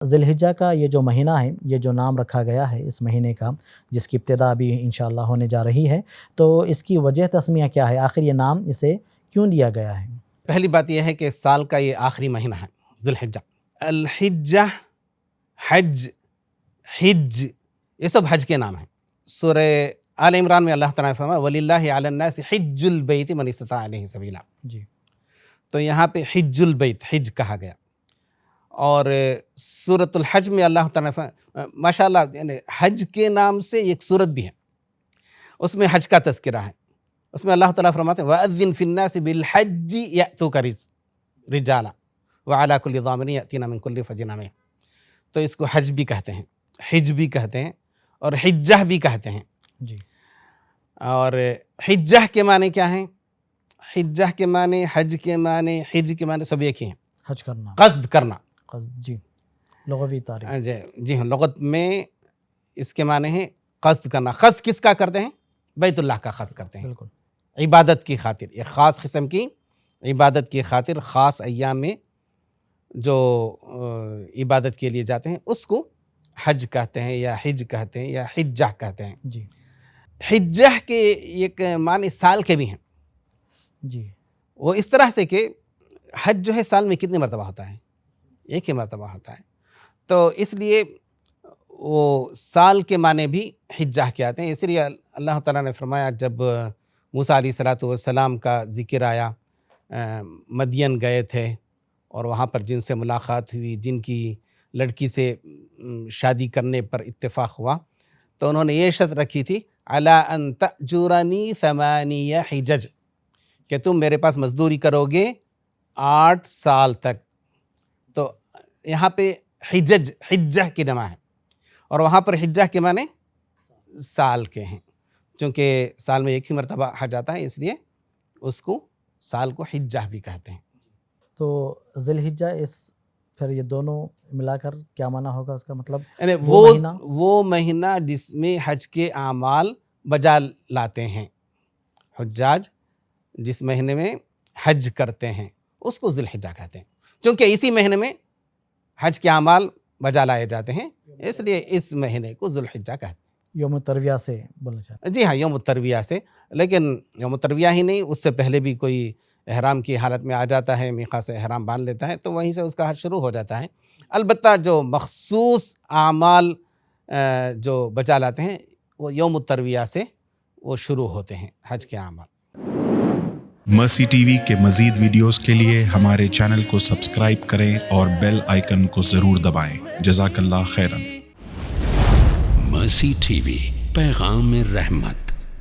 ذی الحجہ کا یہ جو مہینہ ہے، یہ جو نام رکھا گیا ہے اس مہینے کا، جس کی ابتدا بھی انشاءاللہ ہونے جا رہی ہے، تو اس کی وجہ تسمیہ کیا ہے؟ آخر یہ نام اسے کیوں دیا گیا ہے؟ پہلی بات یہ ہے کہ سال کا یہ آخری مہینہ ہے ذی الحجہ۔ الحجہ، حج، حج، یہ سب حج کے نام ہیں۔ سورہ آل عمران میں اللہ تعالیٰ نے فرمایا وَلِلَّهِ عَلَى النَّاسِ حِجُّ الْبَيْتِ مَنِ اسْتَطَاعَ إِلَيْهِ سَبِيلًا، جی، تو یہاں پہ حج البیت، حج کہا گیا۔ اور سورۃ الحج میں اللہ تعالیٰ نے ماشاءاللہ یعنی حج کے نام سے ایک سورت بھی ہے، اس میں حج کا تذکرہ ہے۔ اس میں اللہ تعالیٰ فرماتے ہیں وَأَذِّن فِي النَّاسِ بِالْحَجِّ يَأْتُوكَ رِجَالًا وَعَلَى كُلِّ ضَامِرٍ يَأْتِينَ مِنْ كُلِّ فَجٍّ عَمِيقٍ، تو اس کو حج بھی کہتے ہیں، حج بھی کہتے ہیں، اور حجہ بھی کہتے ہیں۔ جی، اور حجہ کے معنی کیا ہیں؟ حجہ کے معنی، حج کے معنی، حج کے معنی سب ایک ہی ہیں، حج کرنا، قصد کرنا۔ قصد، جی، لغوی تعریف۔ جی ہاں، لغت میں اس کے معنی ہے قصد کرنا۔ قصد کس کا کرتے ہیں؟ بیت اللہ کا قصد کرتے ہیں، بالکل، عبادت کی خاطر، ایک خاص قسم کی عبادت کی خاطر خاص ایام میں جو عبادت کے لیے جاتے ہیں اس کو حج کہتے ہیں، یا حج کہتے ہیں، یا حجہ کہتے ہیں۔ جی، حجہ کے ایک معنی سال کے بھی ہیں، جی، وہ اس طرح سے کہ حج جو ہے سال میں کتنی مرتبہ ہوتا ہے؟ ایک ہی مرتبہ ہوتا ہے، تو اس لیے وہ سال کے معنی بھی حجہ کے آتے ہیں۔ اس لیے اللہ تعالیٰ نے فرمایا جب موسیٰ علیہ الصلوۃ والسلام کا ذکر آیا، مدین گئے تھے اور وہاں پر جن سے ملاقات ہوئی، جن کی لڑکی سے شادی کرنے پر اتفاق ہوا، تو انہوں نے یہ شرط رکھی تھی عَلَىٰ أَن تَأْجُرَنِي 8 حِجَج، کہ تم میرے پاس مزدوری کرو گے 8 سال تک۔ تو یہاں پہ حجج، حجہ کی جمع ہے، اور وہاں پر حجہ کے معنی سال کے ہیں، چونکہ سال میں ایک ہی مرتبہ حج آتا ہے، اس لیے اس کو سال کو حجہ بھی کہتے ہیں۔ تو ذی الحجہ، اس پھر یہ دونوں ملا کر کیا معنی ہوگا اس کا مطلب؟ یعنی وہ مہینہ جس میں حج کے اعمال بجا لاتے ہیں، حجاج جس مہینے میں حج کرتے ہیں اس کو ذی الحجہ کہتے ہیں، چونکہ اسی مہینے میں حج کے اعمال بجا لائے جاتے ہیں، اس لیے اس مہینے کو ذی الحجہ کہتے ہیں۔ یوم ترویہ سے بولنا چاہتے ہیں؟ جی ہاں، یوم ترویہ سے، لیکن یوم ترویہ ہی نہیں، اس سے پہلے بھی کوئی احرام کی حالت میں آ جاتا ہے، میقات سے احرام باندھ لیتا ہے، تو وہیں سے اس کا حج شروع ہو جاتا ہے۔ البتہ جو مخصوص اعمال جو بچا لاتے ہیں وہ یوم ترویہ سے وہ شروع ہوتے ہیں، حج کے اعمال۔ مرسی ٹی وی کے مزید ویڈیوز کے لیے ہمارے چینل کو سبسکرائب کریں اور بیل آئیکن کو ضرور دبائیں۔ جزاک اللہ خیرن۔ مرسی ٹی وی، پیغام رحمت۔